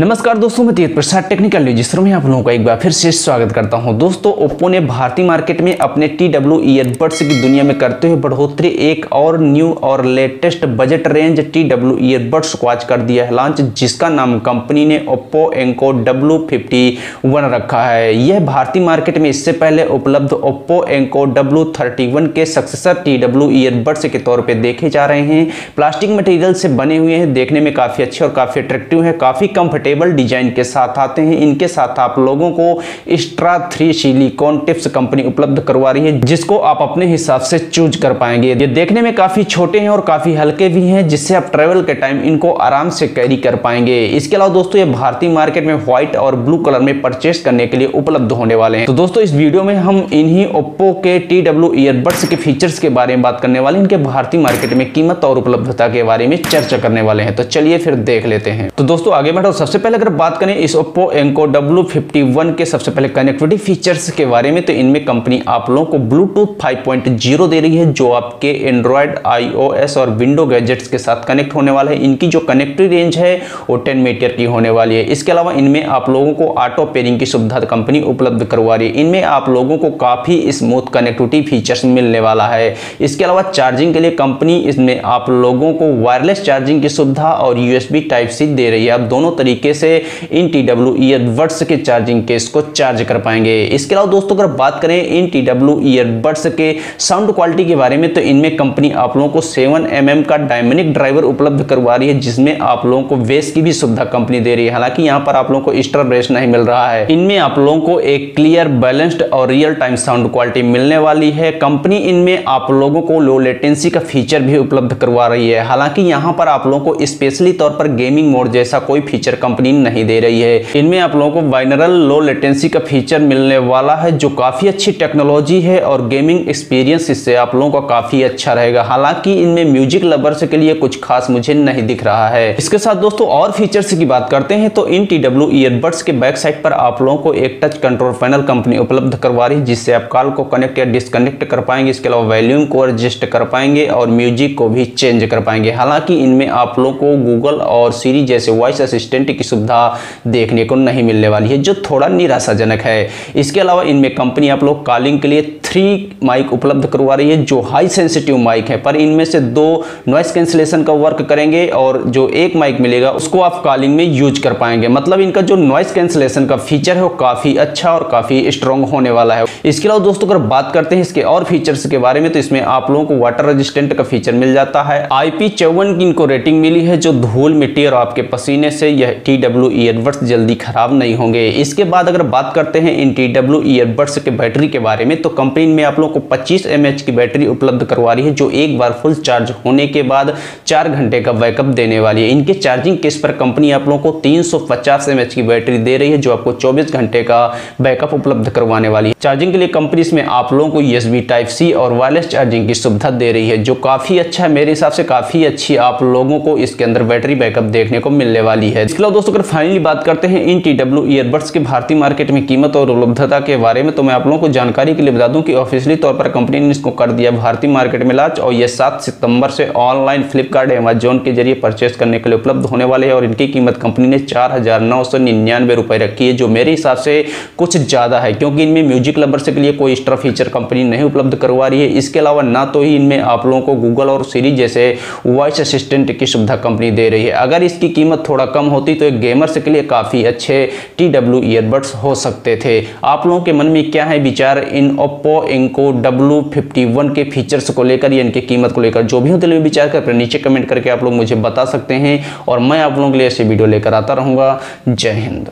नमस्कार दोस्तों, मैं तेज प्रसाद टेक्निकल न्यूज़ में आप लोगों का एक बार फिर से स्वागत करता हूं। दोस्तों, ओप्पो ने भारतीय मार्केट में अपने TW ईयरबड्स की दुनिया में करते हुए बढ़ोतरी एक और न्यू और latest budget range TW earbuds को आज कर दिया है लॉन्च, जिसका नाम कंपनी ने Oppo Enco W51 रखा है। यह भारतीय मार्केट में इससे पहले उपलब्ध Oppo Enco W31 के सक्सेसर TW ईयरबड्स के तौर पर देखे जा रहे हैं। प्लास्टिक मटेरियल से बने हुए हैं, देखने में काफी अच्छे और काफी अट्रैक्टिव है, काफी कंफर्टेबल डिजाइन के साथ आते हैं। इनके साथ आप लोगों को एक्स्ट्रा 3 सिलिकॉन टिप्स कंपनी उपलब्ध करवा रही है, जिसको आप अपने हिसाब से चूज कर पाएंगे। ये देखने में काफी छोटे हैं और काफी हल्के भी हैं, जिससे आप ट्रेवल के टाइम इनको आराम से कैरी कर पाएंगे। इसके अलावा दोस्तों, ये भारतीय मार्केट में व्हाइट और ब्लू कलर में परचेस करने के लिए उपलब्ध होने वाले हैं। तो दोस्तों, इस वीडियो में हम इन्हीं ओप्पो के TW ईयरबड्स के फीचर्स के बारे में बात करने वाले हैं, इनके भारतीय मार्केट में कीमत और उपलब्धता के बारे में चर्चा करने वाले हैं। तो चलिए फिर देख लेते हैं। तो दोस्तों, आगे बढ़ो। सबसे पहले अगर बात करें इस Oppo Enco W51 के सबसे पहले कनेक्टिविटी फीचर्स के बारे में, तो इनमें कंपनी आप लोगों को ब्लूटूथ 5.0 दे रही है, जो आपके एंड्रॉयड, iOS और विंडो गैजेट्स के साथ कनेक्ट होने वाला है। इनकी जो कनेक्टिविटी रेंज है वो 10 मीटर की होने वाली है। इसके अलावा इनमें आप लोगों को ऑटो पेयरिंग की सुविधा कंपनी उपलब्ध करवा रही है। इनमें आप लोगों को काफी स्मूथ कनेक्टिविटी फीचर्स मिलने वाला है। इसके अलावा चार्जिंग के लिए कंपनी इसमें आप लोगों को वायरलेस चार्जिंग की सुविधा और USB Type-C दे रही है। आप दोनों तरीके से इन TW ईयरबड्स के चार्जिंग केस को चार्ज कर पाएंगे। इसके अलावा दोस्तों, अगर बात करें इन TW ईयरबड्स के साउंड क्वालिटी के बारे में, तो इनमें कंपनी आप लोगों को 7 mm का डायनामिक ड्राइवर उपलब्ध करवा रही है, जिसमें आप लोगों को बेस की भी सुविधा कंपनी दे रही है। हालांकि यहाँ पर आप लोगों को एक्स्ट्रा बेस नहीं मिल रहा है। इनमें आप लोगों को एक क्लियर, बैलेंस्ड और रियल टाइम साउंड क्वालिटी मिलने वाली है। कंपनी इनमें आप लोगों को लो लेटेंसी का फीचर भी उपलब्ध करवा रही है। हालांकि यहाँ पर आप लोगों को स्पेशली तौर पर गेमिंग मोड जैसा कोई फीचर कंपनी नहीं दे रही है। इनमें आप लोगों को बाइनरल लो लेटेंसी का फीचर मिलने वाला है, जो काफी अच्छी टेक्नोलॉजी है और गेमिंग एक्सपीरियंस इससे आप लोगों का काफी अच्छा रहेगा। हालांकि इनमें म्यूजिक लवर्स के लिए कुछ खास मुझे नहीं दिख रहा है। इसके साथ दोस्तों, और फीचर्स की बात करते हैं, तो इन TW ईयरबड्स के बैक साइड पर आप लोगों को एक टच कंट्रोल पैनल कंपनी उपलब्ध करवा रही है, जिससे आप कॉल को कनेक्ट या डिस्कनेक्ट कर पाएंगे। इसके अलावा वॉल्यूम को एडजस्ट कर पाएंगे और म्यूजिक को भी चेंज कर पाएंगे। हालांकि इनमें आप लोगों को गूगल और सीरी जैसे वॉइस असिस्टेंट की सुविधा देखने को नहीं मिलने वाली है, जो थोड़ा निराशाजनक है। इसके अलावा इनमें कंपनी आप लोग कॉलिंग के लिए 3 माइक उपलब्ध करवा रही है, जो हाई सेंसिटिव माइक है, पर इनमें से 2 नॉइस कैंसिलेशन का वर्क करेंगे और जो एक माइक मिलेगा उसको आप कॉलिंग में यूज कर पाएंगे। मतलब इनका जो नॉइस कैंसिलेशन का फीचर है वो काफी अच्छा और काफी स्ट्रॉन्ग होने वाला है। इसके अलावा दोस्तों, अगर बात करते हैं इसके और फीचर्स के बारे में, तो इसमें आप लोगों को वाटर रेजिस्टेंट का फीचर मिल जाता है। IP54 की इनको रेटिंग मिली है, जो धूल, मिट्टी और आपके पसीने से यह TW ईयरबड्स जल्दी खराब नहीं होंगे। इसके बाद अगर बात करते हैं इन TW ईयरबड्स के बैटरी के बारे में, तो कंपनी में आप लोगों को 25 mAh की बैटरी उपलब्ध करवा रही है, जो एक बार फुल चार्ज होने के बाद 4 घंटे का बैकअप देने वाली है। इनके चार्जिंग केस पर कंपनी आप लोगों को 350 mAh की बैटरी दे रही है, जो आपको 24 घंटे का बैकअप उपलब्ध करवाने वाली है। चार्जिंग के लिए कंपनी इसमें आप लोगों को USB Type-C और वायरलेस चार्जिंग की सुविधा दे रही है, जो काफी अच्छा है। मेरे हिसाब से काफी अच्छी आप लोगों को इसके अंदर बैटरी बैकअप देखने को मिलने वाली है। इसके अलावा दोस्तों, अगर फाइनली बात करते हैं इन TW ईयरबड्स के भारतीय मार्केट में कीमत और उपलब्धता के बारे में, तो मैं आप लोगों को जानकारी के लिए बता दूं कि ऑफिशियली तौर पर कंपनी ने इसको कर दिया भारतीय मार्केट में लॉन्च, और ये 7 सितंबर से ऑनलाइन फ्लिपकार्ट, अमेजॉन के जरिए परचेस करने के लिए उपलब्ध होने वाले हैं। और इनकी कीमत कंपनी ने 4,999 रुपए रखी है, जो मेरे हिसाब से कुछ ज्यादा है, क्योंकि इनमें म्यूजिक लवर्स के लिए कोई एक्स्ट्रा फीचर कंपनी नहीं उपलब्ध करवा रही है। इसके अलावा ना तो ही इनमें आप लोगों को गूगल और सीरी जैसे वॉइस असिस्टेंट की सुविधा कंपनी दे रही है। अगर इसकी कीमत थोड़ा कम होती तो एक गेमर्स के लिए काफी अच्छे TW ईयरबड्स हो सकते थे। आप लोगों के मन में क्या है विचार इन Oppo Enco W51 के फीचर्स को लेकर या इनकी कीमत को लेकर? जो भी हो दिल में विचार कर नीचे कमेंट करके आप लोग मुझे बता सकते हैं, और मैं आप लोगों के लिए ऐसी वीडियो लेकर आता रहूंगा। जय हिंद।